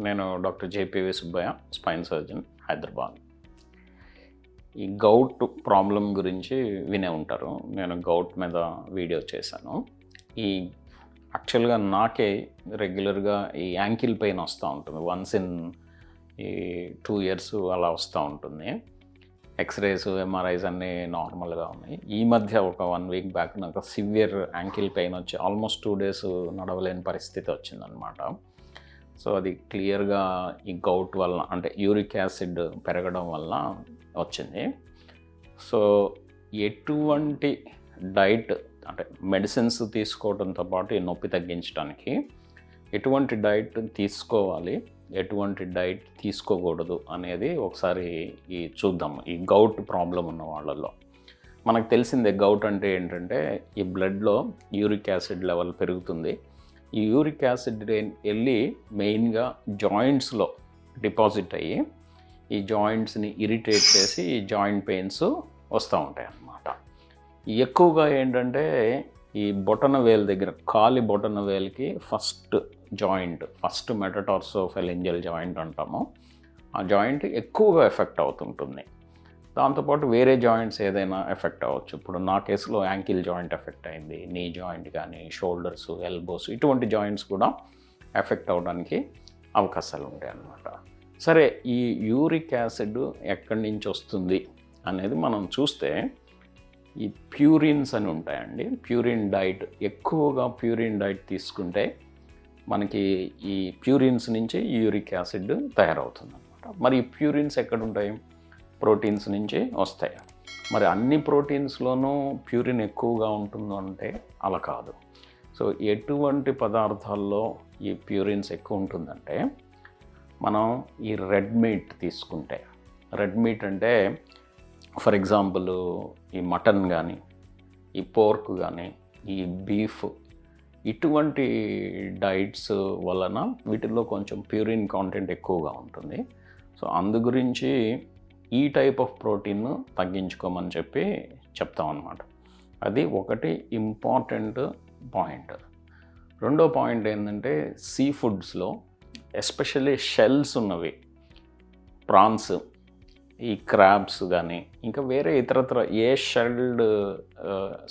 నేను doctor జేపీవి Subbaiah, spine surgeon, Hyderabad. ఈ govt problem గురించి వినే ఉంటారు. నేను గౌట్ మీద వీడియో చేశాను. ఈ యాక్చువల్గా నాకే రెగ్యులర్గా ఈ యాంకిల్ పెయిన్ వస్తూ ఉంటుంది. వన్స్ ఇన్ ఈ 2 years అలా వస్తూ ఉంటుంది. ఎక్స్రేస్, ఎంఆర్ఐస్ అన్నీ నార్మల్గా ఉన్నాయి. ఈ మధ్య ఒక 1 week బ్యాక్ నాకు సివియర్ యాంకిల్ పెయిన్ వచ్చి ఆల్మోస్ట్ 2 days నడవలేని పరిస్థితి వచ్చిందనమాట. సో అది క్లియర్గా ఈ గౌట్ వల్ల, అంటే యూరిక్ యాసిడ్ పెరగడం వల్ల వచ్చింది. సో ఎటువంటి డైట్, అంటే మెడిసిన్స్ తీసుకోవడంతో పాటు ఈ నొప్పి తగ్గించడానికి ఎటువంటి డైట్ తీసుకోవాలి, ఎటువంటి డైట్ తీసుకోకూడదు అనేది ఒకసారి చూద్దాం. ఈ గౌట్ ప్రాబ్లం ఉన్న వాళ్ళల్లో మనకు తెలిసిందే, గౌట్ అంటే ఏంటంటే ఈ బ్లడ్లో యూరిక్ యాసిడ్ లెవెల్ పెరుగుతుంది. ఈ యూరిక్ యాసిడ్ వెళ్ళి మెయిన్గా జాయింట్స్లో డిపాజిట్ అయ్యి ఈ జాయింట్స్ని ఇరిటేట్ చేసి ఈ జాయింట్ పెయిన్స్ వస్తూ ఉంటాయి అన్నమాట. ఎక్కువగా ఏంటంటే ఈ బొటన వేలు దగ్గర, కాలి బొటన వేలుకి ఫస్ట్ మెటటార్సోఫెలింజల్ జాయింట్ అంటాము. ఆ జాయింట్ ఎక్కువగా ఎఫెక్ట్ అవుతుంటుంది. దాంతోపాటు వేరే జాయింట్స్ ఏదైనా ఎఫెక్ట్ అవ్వచ్చు. ఇప్పుడు నా కేసులో యాంకిల్ జాయింట్ ఎఫెక్ట్ అయింది, నీ జాయింట్ కానీ, షోల్డర్స్, ఎల్బోస్, ఇటువంటి జాయింట్స్ కూడా ఎఫెక్ట్ అవ్వడానికి అవకాశాలు ఉంటాయి అన్నమాట. సరే, ఈ యూరిక్ యాసిడ్ ఎక్కడి నుంచి వస్తుంది అనేది మనం చూస్తే ఈ ప్యూరిన్స్ అని ఉంటాయండి. ప్యూరిన్ డైట్, ఎక్కువగా ప్యూరిన్ డైట్ తీసుకుంటే మనకి ఈ ప్యూరిన్స్ నుంచి యూరిక్ యాసిడ్ తయారవుతుంది అన్నమాట. మరి ఈ ప్యూరిన్స్ ఎక్కడ ఉంటాయి? ప్రోటీన్స్ నుంచి వస్తాయి. మరి అన్ని ప్రోటీన్స్లోనూ ప్యూరిన్ ఎక్కువగా ఉంటుందో అంటే అలా కాదు. సో ఎటువంటి పదార్థాల్లో ఈ ప్యూరిన్స్ ఎక్కువ ఉంటుందంటే, మనం ఈ రెడ్ మీట్ తీసుకుంటే, రెడ్ మీట్ అంటే ఫర్ ఎగ్జాంపుల్ ఈ మటన్ కానీ, ఈ పోర్క్ కానీ, ఈ బీఫ్, ఇటువంటి డైట్స్ వలన వీటిల్లో కొంచెం ప్యూరిన్ కాంటెంట్ ఎక్కువగా ఉంటుంది. సో అందు గురించి ఈ టైప్ ఆఫ్ ప్రోటీన్ తగ్గించుకోమని చెప్తాం అన్నమాట. అది ఒకటి ఇంపార్టెంట్ పాయింట్. రెండో పాయింట్ ఏంటంటే, సీ ఫుడ్స్లో ఎస్పెషల్లీ షెల్స్ ఉన్నవి, ప్రాన్స్, ఈ క్రాబ్స్ కానీ, ఇంకా వేరే ఇతరత్ర ఏ షెల్డ్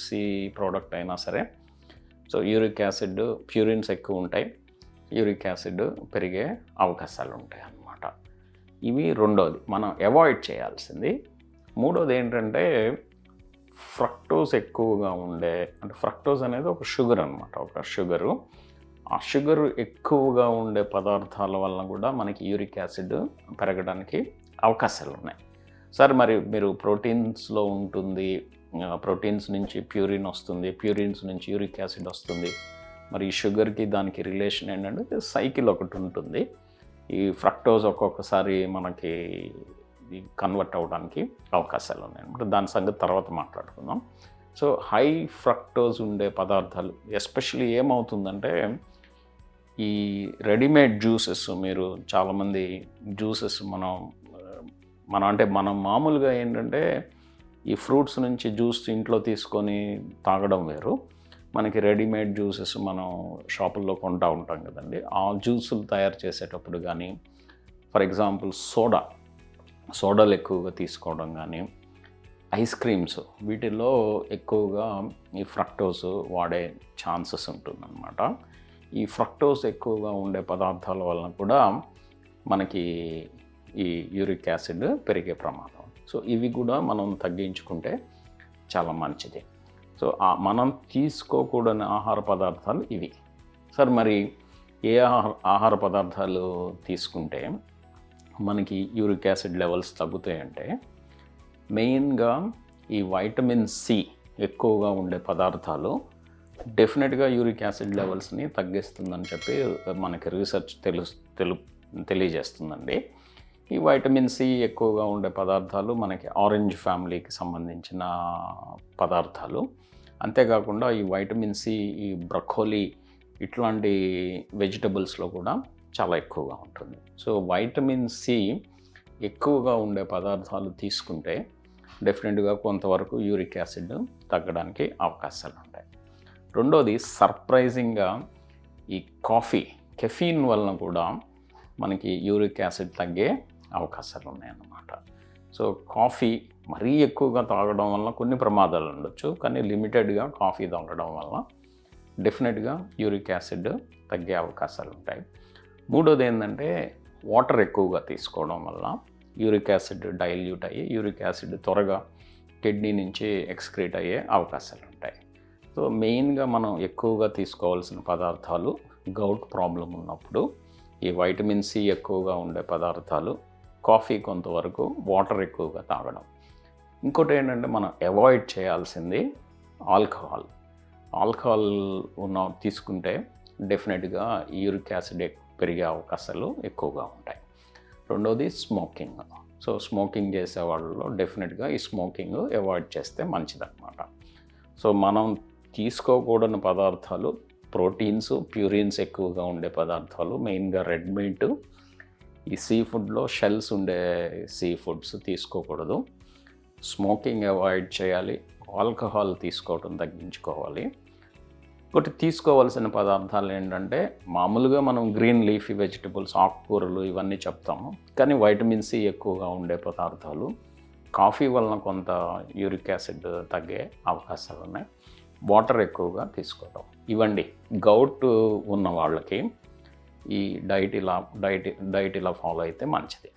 సీ ప్రోడక్ట్ అయినా సరే, సో యూరిక్ యాసిడ్, ప్యూరిన్స్ ఎక్కువ ఉంటాయి, యూరిక్ యాసిడ్ పెరిగే అవకాశాలు ఉంటాయి అన్నమాట. ఇవి రెండోది మనం అవాయిడ్ చేయాల్సింది. మూడోది ఏంటంటే, ఫ్రక్టోజ్ ఎక్కువగా ఉండే, అంటే ఫ్రక్టోజ్ అనేది ఒక షుగర్ అనమాట, ఒక షుగరు. ఆ షుగర్ ఎక్కువగా ఉండే పదార్థాల వలన కూడా మనకి యూరిక్ యాసిడ్ పెరగడానికి అవకాశాలు ఉన్నాయి. సరే, మరి మీరు ప్రోటీన్స్లో ఉంటుంది, ప్రోటీన్స్ నుంచి ప్యూరిన్ వస్తుంది, ప్యూరిన్స్ నుంచి యూరిక్ యాసిడ్ వస్తుంది. మరి ఈ షుగర్కి దానికి రిలేషన్ ఏంటంటే సైకిల్ ఒకటి ఉంటుంది. ఈ ఫ్రక్టోజ్ ఒక్కొక్కసారి మనకి కన్వర్ట్ అవ్వడానికి అవకాశాలు ఉన్నాయి అన్నమాట. దాని సంగతి తర్వాత మాట్లాడుకుందాం. సో హై ఫ్రక్టోజ్ ఉండే పదార్థాలు ఎస్పెషల్లీ ఏమవుతుందంటే, ఈ రెడీమేడ్ జ్యూసెస్, మీరు చాలామంది జ్యూసెస్ మనం మామూలుగా ఏంటంటే ఈ ఫ్రూట్స్ నుంచి జ్యూస్ ఇంట్లో తీసుకొని తాగడం వేరు. మనకి రెడీమేడ్ జ్యూసెస్ మనం షాపుల్లో కొంటూ ఉంటాం కదండి. ఆ జ్యూసులు తయారు చేసేటప్పుడు కానీ, ఫర్ ఎగ్జాంపుల్ సోడాలు ఎక్కువగా తీసుకోవడం కానీ, ఐస్ క్రీమ్స్, వీటిల్లో ఎక్కువగా ఈ ఫ్రక్టోస్ వాడే ఛాన్సెస్ ఉంటుందన్నమాట. ఈ ఫ్రక్టోస్ ఎక్కువగా ఉండే పదార్థాల వలన కూడా మనకి ఈ యూరిక్ యాసిడ్ పెరిగే ప్రమాదం. సో ఇవి కూడా మనం తగ్గించుకుంటే చాలా మంచిది. సో మనం తీసుకోకూడని ఆహార పదార్థాలు ఇవి. సార్, మరి ఏ ఆహార పదార్థాలు తీసుకుంటే మనకి యూరిక్ యాసిడ్ లెవెల్స్ తగ్గుతాయంటే, మెయిన్గా ఈ వైటమిన్ సి ఎక్కువగా ఉండే పదార్థాలు డెఫినెట్గా యూరిక్ యాసిడ్ లెవెల్స్ని తగ్గిస్తుందని చెప్పి మనకి రీసెర్చ్ తెలియజేస్తుందండి. ఈ వైటమిన్ సి ఎక్కువగా ఉండే పదార్థాలు మనకి ఆరెంజ్ ఫ్యామిలీకి సంబంధించిన పదార్థాలు. అంతేకాకుండా ఈ వైటమిన్ సి ఈ బ్రొకోలీ ఇట్లాంటి వెజిటబుల్స్లో కూడా చాలా ఎక్కువగా ఉంటుంది. సో వైటమిన్ సి ఎక్కువగా ఉండే పదార్థాలు తీసుకుంటే డెఫినెట్గా కొంతవరకు యూరిక్ యాసిడ్ తగ్గడానికి అవకాశాలు ఉంటాయి. రెండోది, సర్ప్రైజింగ్గా ఈ కెఫీన్ వలన కూడా మనకి యూరిక్ యాసిడ్ తగ్గే అవకాశాలు ఉన్నాయన్నమాట. సో కాఫీ మరీ ఎక్కువగా తాగడం వల్ల కొన్ని ప్రమాదాలు ఉండొచ్చు, కానీ లిమిటెడ్గా కాఫీ తాగడం వల్ల డెఫినెట్గా యూరిక్ యాసిడ్ తగ్గే అవకాశాలు ఉంటాయి. మూడోది ఏంటంటే వాటర్ ఎక్కువగా తీసుకోవడం వల్ల యూరిక్ యాసిడ్ డైల్యూట్ అయ్యి యూరిక్ యాసిడ్ త్వరగా కిడ్నీ నుంచి ఎక్స్క్రీట్ అయ్యే అవకాశాలు ఉంటాయి. సో మెయిన్గా మనం ఎక్కువగా తీసుకోవాల్సిన పదార్థాలు గౌట్ ప్రాబ్లం ఉన్నప్పుడు ఈ వైటమిన్ సి ఎక్కువగా ఉండే పదార్థాలు, కాఫీ కొంతవరకు, వాటర్ ఎక్కువగా తాగడం. ఇంకోటి ఏంటంటే మనం అవాయిడ్ చేయాల్సింది ఆల్కహాల్. ఆల్కహాల్ తీసుకుంటే డెఫినెట్గా యూరిక్ యాసిడ్ పెరిగే అవకాశాలు ఎక్కువగా ఉంటాయి. రెండోది స్మోకింగ్. సో స్మోకింగ్ చేసే వాళ్ళలో డెఫినెట్గా ఈ స్మోకింగ్ అవాయిడ్ చేస్తే మంచిదన్నమాట. సో మనం తీసుకోకూడని పదార్థాలు ప్రోటీన్స్, ప్యూరిన్స్ ఎక్కువగా ఉండే పదార్థాలు, మెయిన్గా రెడ్ మీట్, ఈ సీ ఫుడ్లో షెల్స్ ఉండే సీ ఫుడ్స్ తీసుకోకూడదు. స్మోకింగ్ అవాయిడ్ చేయాలి. ఆల్కహాల్ తీసుకోవడం తగ్గించుకోవాలి. ఒకటి తీసుకోవాల్సిన పదార్థాలు ఏంటంటే మామూలుగా మనం గ్రీన్ లీఫీ వెజిటబుల్స్, ఆకుకూరలు ఇవన్నీ చెప్తాము, కానీ వైటమిన్ సి ఎక్కువగా ఉండే పదార్థాలు. కాఫీ వలన కొంత యూరిక్ యాసిడ్ తగ్గే అవకాశాలు ఉన్నాయి. వాటర్ ఎక్కువగా తీసుకోవడం. ఇవండి గౌట్ ఉన్న వాళ్ళకి ఈ డైట్ ఇలా ఫాలో అయితే మంచిది.